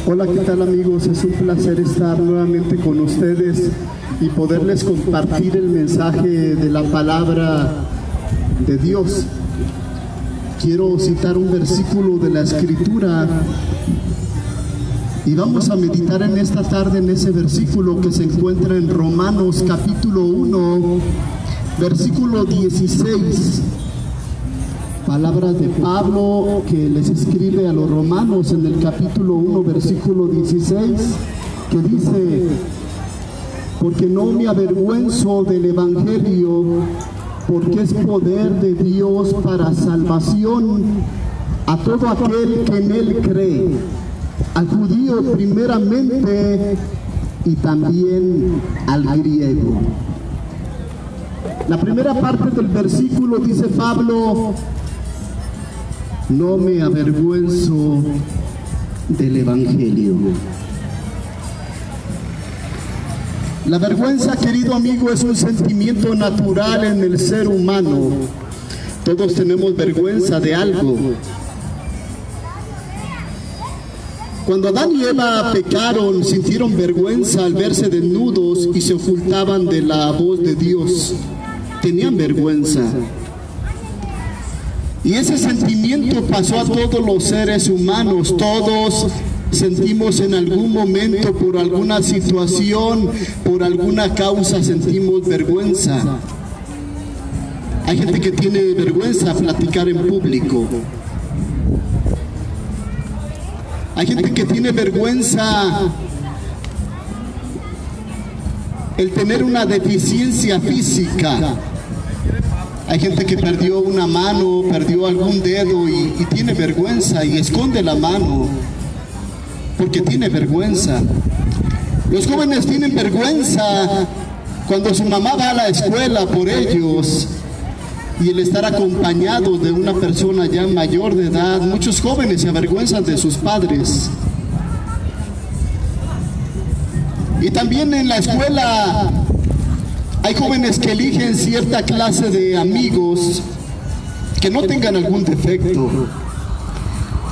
Hola, ¿qué tal amigos? Es un placer estar nuevamente con ustedes y poderles compartir el mensaje de la palabra de Dios. Quiero citar un versículo de la Escritura y vamos a meditar en esta tarde en ese versículo que se encuentra en Romanos capítulo 1, versículo 16. Palabras de Pablo que les escribe a los romanos en el capítulo 1, versículo 16, que dice: porque no me avergüenzo del evangelio, porque es poder de Dios para salvación a todo aquel que en él cree, al judío primeramente y también al griego. La primera parte del versículo dice Pablo: no me avergüenzo del evangelio. La vergüenza, querido amigo, es un sentimiento natural en el ser humano. Todos tenemos vergüenza de algo. Cuando Adán y Eva pecaron, sintieron vergüenza al verse desnudos y se ocultaban de la voz de Dios. Tenían vergüenza. Y ese sentimiento pasó a todos los seres humanos. Todos sentimos en algún momento, por alguna situación, por alguna causa, sentimos vergüenza. Hay gente que tiene vergüenza a platicar en público. Hay gente que tiene vergüenza el tener una deficiencia física. Hay gente que perdió una mano, perdió algún dedo y tiene vergüenza y esconde la mano porque tiene vergüenza. Los jóvenes tienen vergüenza cuando su mamá va a la escuela por ellos y el estar acompañado de una persona ya mayor de edad. Muchos jóvenes se avergüenzan de sus padres. Y también en la escuela hay jóvenes que eligen cierta clase de amigos que no tengan algún defecto.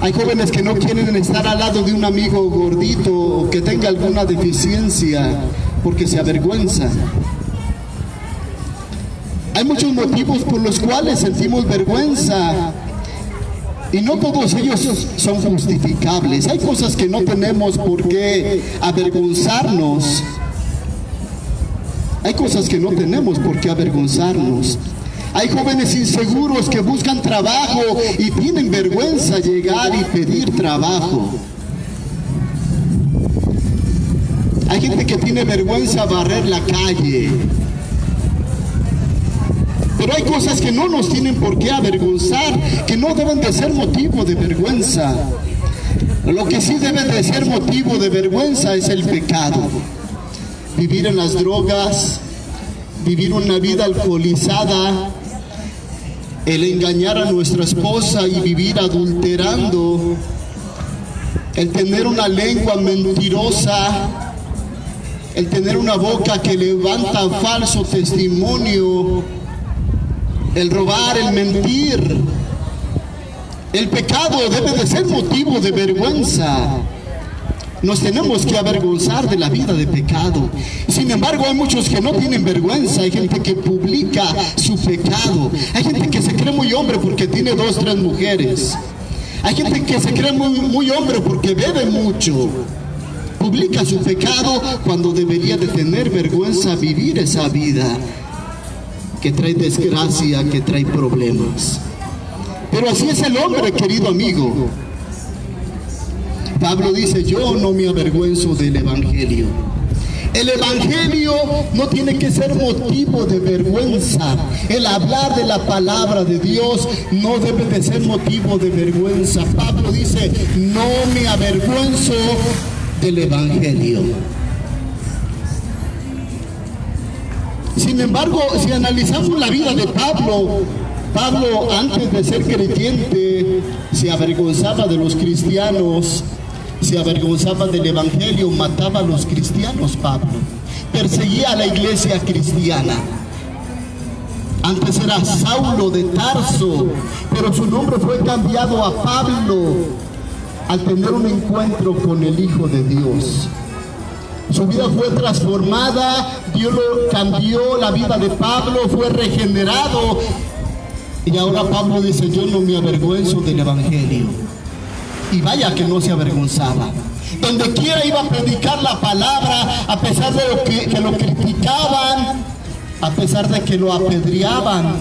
Hay jóvenes que no quieren estar al lado de un amigo gordito o que tenga alguna deficiencia porque se avergüenza. Hay muchos motivos por los cuales sentimos vergüenza y no todos ellos son justificables. Hay cosas que no tenemos por qué avergonzarnos. Hay cosas que no tenemos por qué avergonzarnos. Hay jóvenes inseguros que buscan trabajo y tienen vergüenza llegar y pedir trabajo. Hay gente que tiene vergüenza barrer la calle. Pero hay cosas que no nos tienen por qué avergonzar, que no deben de ser motivo de vergüenza. Lo que sí debe de ser motivo de vergüenza es el pecado. Vivir en las drogas, vivir una vida alcoholizada, el engañar a nuestra esposa y vivir adulterando, el tener una lengua mentirosa, el tener una boca que levanta falso testimonio, el robar, el mentir. El pecado debe de ser motivo de vergüenza. Nos tenemos que avergonzar de la vida de pecado. Sin embargo, hay muchos que no tienen vergüenza. Hay gente que publica su pecado. Hay gente que se cree muy hombre porque tiene 2, 3 mujeres. Hay gente que se cree muy hombre porque bebe mucho. Publica su pecado cuando debería de tener vergüenza vivir esa vida que trae desgracia, que trae problemas. Pero así es el hombre, querido amigo. Pablo dice: yo no me avergüenzo del evangelio. El evangelio no tiene que ser motivo de vergüenza. El hablar de la palabra de Dios no debe de ser motivo de vergüenza. Pablo dice: no me avergüenzo del evangelio. Sin embargo, si analizamos la vida de Pablo, antes de ser creyente se avergonzaba de los cristianos, se avergonzaba del evangelio, mataba a los cristianos. Pablo perseguía a la iglesia cristiana. Antes era Saulo de Tarso, pero su nombre fue cambiado a Pablo. al tener un encuentro con el Hijo de Dios. Su vida fue transformada, Dios lo cambió, la vida de Pablo fue regenerado. Y ahora Pablo dice, yo no me avergüenzo del Evangelio. Y vaya que no se avergonzaba. Donde quiera iba a predicar la palabra, a pesar de que lo criticaban, a pesar de que lo apedreaban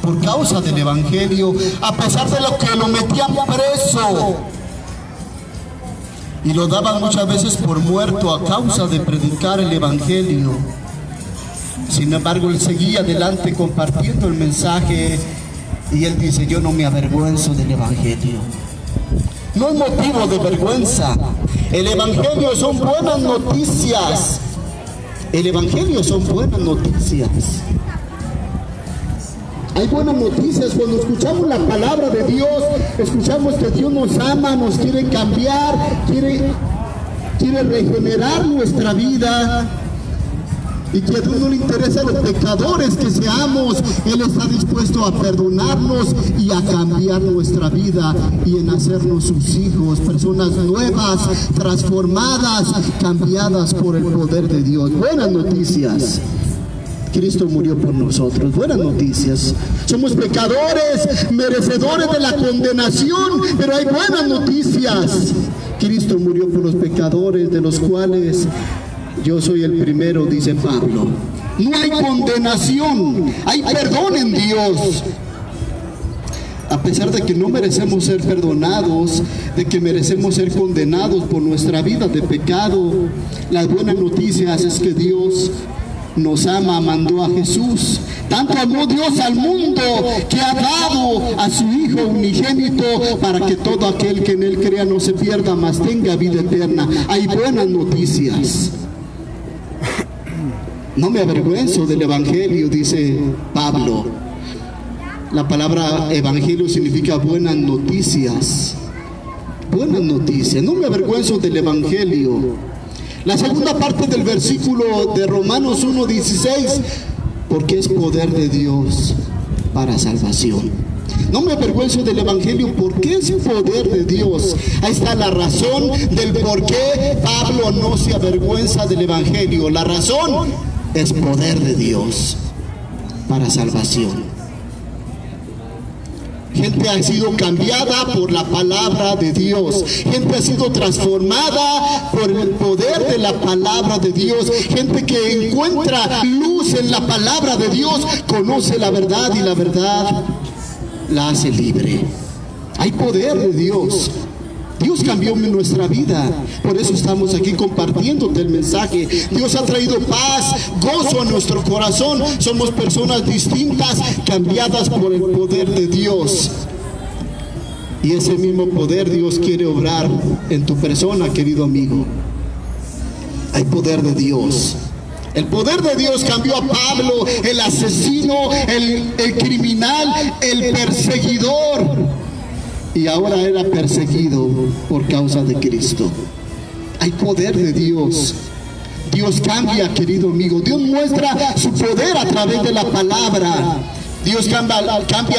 por causa del Evangelio, a pesar de lo que lo metían preso. Y lo daban muchas veces por muerto a causa de predicar el Evangelio. Sin embargo, él seguía adelante compartiendo el mensaje y él dice, yo no me avergüenzo del Evangelio. No es motivo de vergüenza. El Evangelio son buenas noticias. El Evangelio son buenas noticias. Hay buenas noticias cuando escuchamos la palabra de Dios, escuchamos que Dios nos ama, nos quiere cambiar, quiere regenerar nuestra vida, y que a Dios no le interesa a los pecadores que seamos. Él está dispuesto a perdonarnos y a cambiar nuestra vida y en hacernos sus hijos, personas nuevas, transformadas, cambiadas por el poder de Dios. Buenas noticias. Cristo murió por nosotros. Buenas noticias. Somos pecadores, merecedores de la condenación, pero hay buenas noticias. Cristo murió por los pecadores, de los cuales yo soy el primero, dice Pablo. No hay condenación, hay perdón en Dios. A pesar de que no merecemos ser perdonados, de que merecemos ser condenados por nuestra vida de pecado, las buenas noticias es que Dios nos ama, mandó a Jesús. Tanto amó Dios al mundo que ha dado a su Hijo unigénito para que todo aquel que en Él crea no se pierda, mas tenga vida eterna. Hay buenas noticias. No me avergüenzo del Evangelio, dice Pablo. La palabra Evangelio significa buenas noticias. Buenas noticias. No me avergüenzo del Evangelio. La segunda parte del versículo de Romanos 1:16, porque es poder de Dios para salvación. No me avergüenzo del Evangelio porque es poder de Dios. Ahí está la razón del por qué Pablo no se avergüenza del Evangelio. La razón es poder de Dios para salvación. Gente ha sido cambiada por la palabra de Dios. Gente ha sido transformada por el poder de la palabra de Dios. Gente que encuentra luz en la palabra de Dios, conoce la verdad y la verdad la hace libre. Hay poder de Dios. Dios cambió nuestra vida. Por eso estamos aquí compartiéndote el mensaje. Dios ha traído paz, gozo a nuestro corazón. Somos personas distintas, cambiadas por el poder de Dios. Y ese mismo poder Dios quiere obrar en tu persona, querido amigo. Hay poder de Dios. El poder de Dios cambió a Pablo, el asesino, el criminal, el perseguidor. Y ahora era perseguido por causa de Cristo. Hay poder de Dios. Dios cambia, querido amigo. Dios muestra su poder a través de la palabra. Dios cambia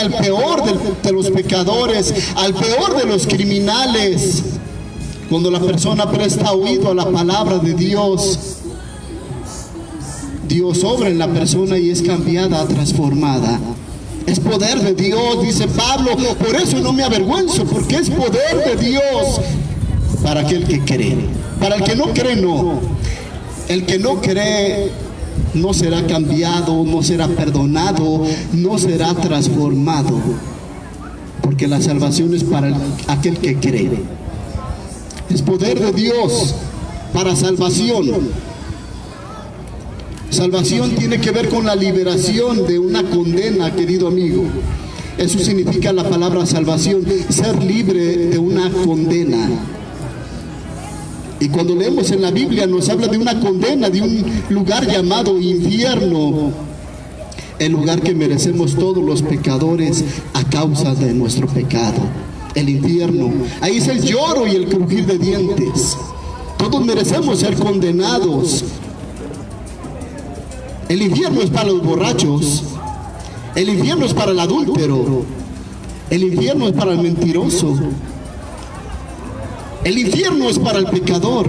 al peor de los pecadores, al peor de los criminales. Cuando la persona presta oído a la palabra de Dios, Dios obra en la persona y es cambiada, transformada. Es poder de Dios, dice Pablo. Por eso no me avergüenzo, porque es poder de Dios para aquel que cree. Para el que no cree, no. El que no cree no será cambiado, no será perdonado, no será transformado, porque la salvación es para aquel que cree. Es poder de Dios para salvación. Salvación tiene que ver con la liberación de una condena, querido amigo. Eso significa la palabra salvación, ser libre de una condena. Y cuando leemos en la Biblia nos habla de una condena, de un lugar llamado infierno, el lugar que merecemos todos los pecadores a causa de nuestro pecado. El infierno, ahí es el lloro y el crujir de dientes. Todos merecemos ser condenados. El infierno es para los borrachos. El infierno es para el adúltero. El infierno es para el mentiroso. El infierno es para el pecador.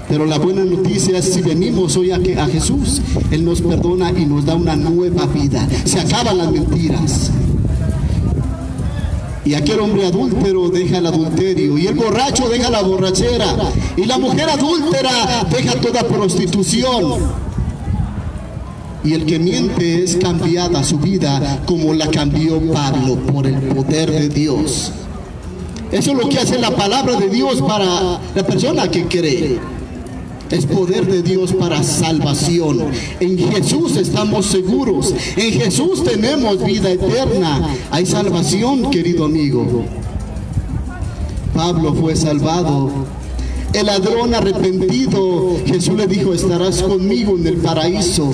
Pero la buena noticia es si venimos hoy a Jesús, Él nos perdona y nos da una nueva vida. Se acaban las mentiras. Y aquel hombre adúltero deja el adulterio, y el borracho deja la borrachera, y la mujer adúltera deja toda prostitución. Y el que miente es cambiada su vida como la cambió Pablo por el poder de Dios. Eso es lo que hace la palabra de Dios para la persona que cree. Es poder de Dios para salvación. En Jesús estamos seguros. En Jesús tenemos vida eterna. Hay salvación, querido amigo. Pablo fue salvado. El ladrón arrepentido, Jesús le dijo: estarás conmigo en el paraíso.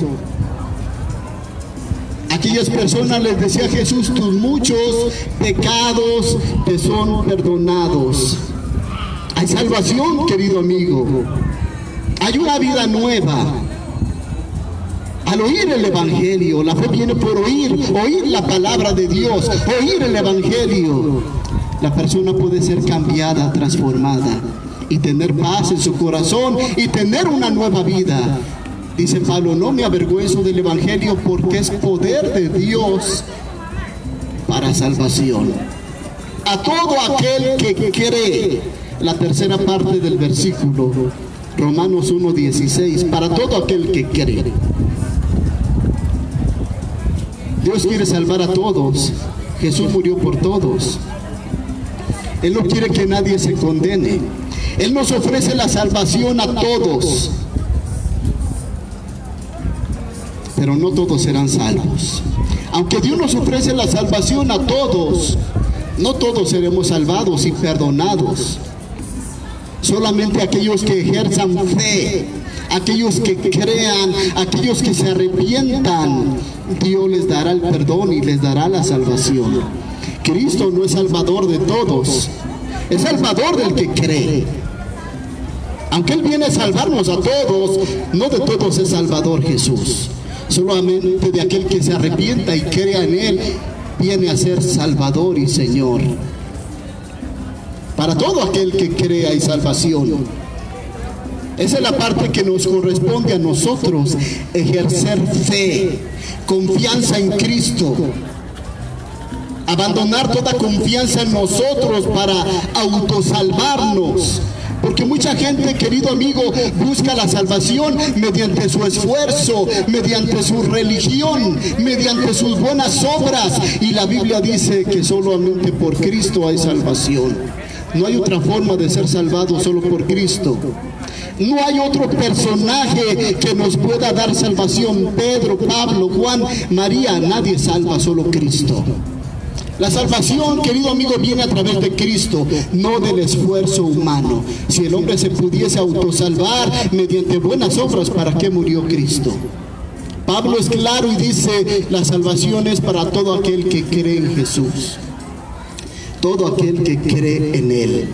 Aquellas personas les decía Jesús: tus muchos pecados te son perdonados. Hay salvación, querido amigo. Hay una vida nueva. Al oír el Evangelio, la fe viene por oír la palabra de Dios, oír el Evangelio. La persona puede ser cambiada, transformada y tener paz en su corazón y tener una nueva vida. Dice Pablo: no me avergüenzo del Evangelio porque es poder de Dios para salvación. A todo aquel que cree. La tercera parte del versículo, Romanos 1:16, para todo aquel que cree. Dios quiere salvar a todos. Jesús murió por todos. Él no quiere que nadie se condene. Él nos ofrece la salvación a todos. Pero no todos serán salvos. Aunque Dios nos ofrece la salvación a todos, no todos seremos salvados y perdonados. Solamente aquellos que ejerzan fe, aquellos que crean, aquellos que se arrepientan, Dios les dará el perdón y les dará la salvación. Cristo no es salvador de todos, es salvador del que cree. Aunque Él viene a salvarnos a todos, no de todos es salvador Jesús. Solamente de aquel que se arrepienta y crea en Él, viene a ser Salvador y Señor. Para todo aquel que cree hay salvación. Esa es la parte que nos corresponde a nosotros: ejercer fe, confianza en Cristo, abandonar toda confianza en nosotros para autosalvarnos. Porque mucha gente, querido amigo, busca la salvación mediante su esfuerzo, mediante su religión, mediante sus buenas obras. Y la Biblia dice que solamente por Cristo hay salvación. No hay otra forma de ser salvado, solo por Cristo. No hay otro personaje que nos pueda dar salvación. Pedro, Pablo, Juan, María, nadie salva, solo Cristo. La salvación, querido amigo, viene a través de Cristo, no del esfuerzo humano. Si el hombre se pudiese autosalvar mediante buenas obras, ¿para qué murió Cristo? Pablo es claro y dice: la salvación es para todo aquel que cree en Jesús, todo aquel que cree en Él.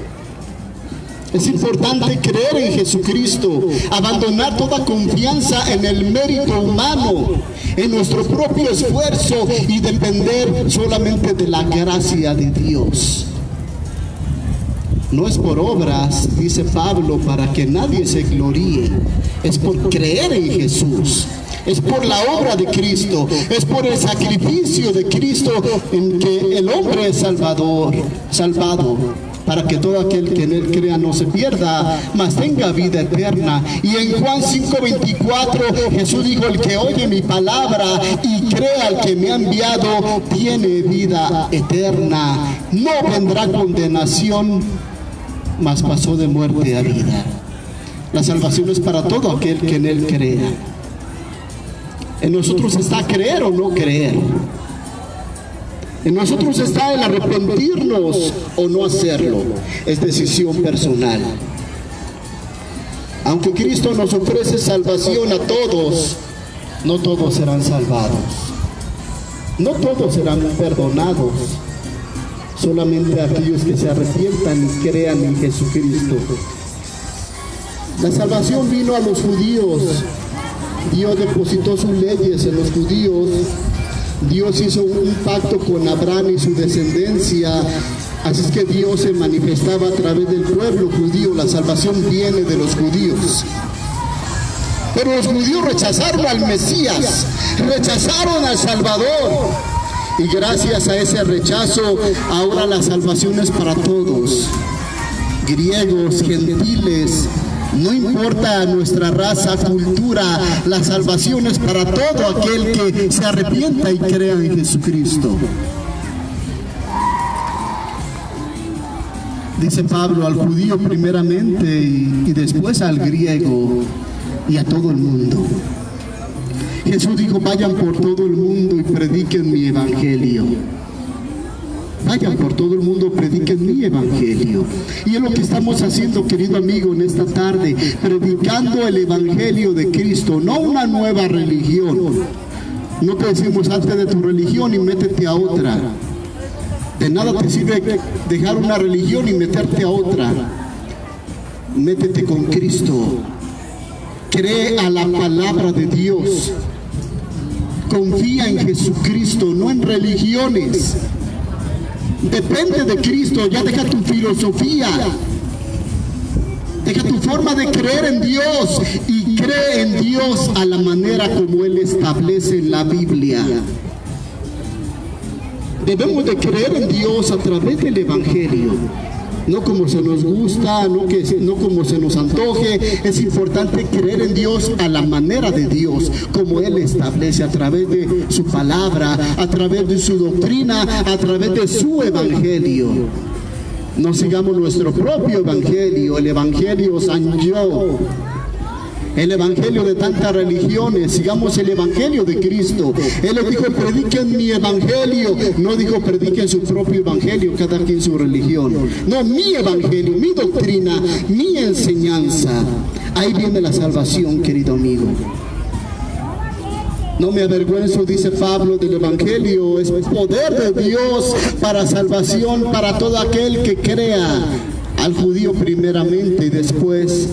Es importante creer en Jesucristo, abandonar toda confianza en el mérito humano, en nuestro propio esfuerzo y depender solamente de la gracia de Dios. No es por obras, dice Pablo, para que nadie se gloríe. Es por creer en Jesús. Es por la obra de Cristo. Es por el sacrificio de Cristo en que el hombre es salvado, para que todo aquel que en Él crea no se pierda, mas tenga vida eterna. Y en Juan 5:24 Jesús dijo: el que oye mi palabra y crea al que me ha enviado, tiene vida eterna. No vendrá condenación, mas pasó de muerte a vida. La salvación es para todo aquel que en Él crea. En nosotros está creer o no creer. En nosotros está el arrepentirnos o no hacerlo. Es decisión personal. Aunque Cristo nos ofrece salvación a todos, no todos serán salvados. No todos serán perdonados. Solamente aquellos que se arrepientan y crean en Jesucristo. La salvación vino a los judíos. Dios depositó sus leyes en los judíos. Dios hizo un pacto con Abraham y su descendencia Así es que Dios se manifestaba a través del pueblo judío. La salvación viene de los judíos. Pero los judíos rechazaron al Mesías, rechazaron al Salvador. Y gracias a ese rechazo, ahora la salvación es para todos. Griegos, gentiles, no importa nuestra raza, cultura, la salvación es para todo aquel que se arrepienta y crea en Jesucristo. Dice Pablo al judío primeramente y después al griego y a todo el mundo. Jesús dijo: vayan por todo el mundo y prediquen mi evangelio. Vayan por todo el mundo, prediquen mi evangelio. Y es lo que estamos haciendo, querido amigo, en esta tarde, predicando el evangelio de Cristo, no una nueva religión. No te decimos: hazte de tu religión y métete a otra. De nada te sirve dejar una religión y meterte a otra. Métete con Cristo. Cree a la palabra de Dios. Confía en Jesucristo, no en religiones. Depende de Cristo. Ya deja tu filosofía, deja tu forma de creer en Dios y cree en Dios a la manera como Él establece en la Biblia. Debemos de creer en Dios a través del evangelio, no como se nos gusta, no como se nos antoje. Es importante creer en Dios a la manera de Dios, como Él establece a través de su palabra, a través de su doctrina, a través de su evangelio. No sigamos nuestro propio evangelio, el evangelio Sanyo, el evangelio de tantas religiones. Sigamos el evangelio de Cristo. Él les dijo: prediquen mi evangelio. No dijo: prediquen su propio evangelio, cada quien su religión. No, mi evangelio, mi doctrina, mi enseñanza. Ahí viene la salvación, querido amigo. No me avergüenzo, dice Pablo, del evangelio. Es poder de Dios para salvación para todo aquel que crea. Al judío primeramente y después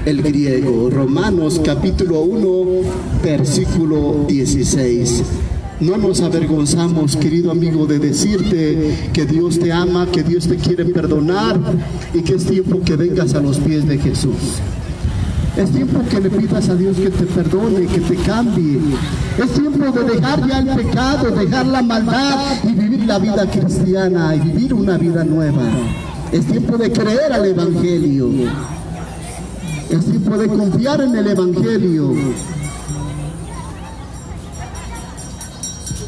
el griego. Romanos capítulo 1, versículo 16. No nos avergonzamos, querido amigo, de decirte que Dios te ama, que Dios te quiere perdonar y que es tiempo que vengas a los pies de Jesús. Es tiempo que le pidas a Dios que te perdone, que te cambie. Es tiempo de dejar ya el pecado, dejar la maldad y vivir la vida cristiana y vivir una vida nueva. Es tiempo de creer al evangelio. Es tiempo de confiar en el evangelio.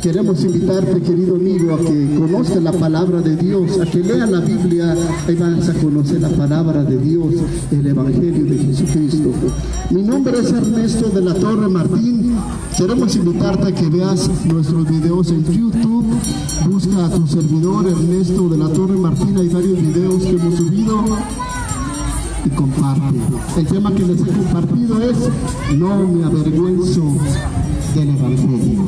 Queremos invitarte, querido amigo, a que conozcas la palabra de Dios, a que leas la Biblia. Ahí vas a conocer la palabra de Dios, el evangelio de Jesucristo. Mi nombre es Ernesto de la Torre Martín. Queremos invitarte a que veas nuestros videos en YouTube. Busca a tu servidor Ernesto de la Torre Martín. Hay varios videos que hemos subido. Y comparte. El tema que les he compartido es: no me avergüenzo del evangelio.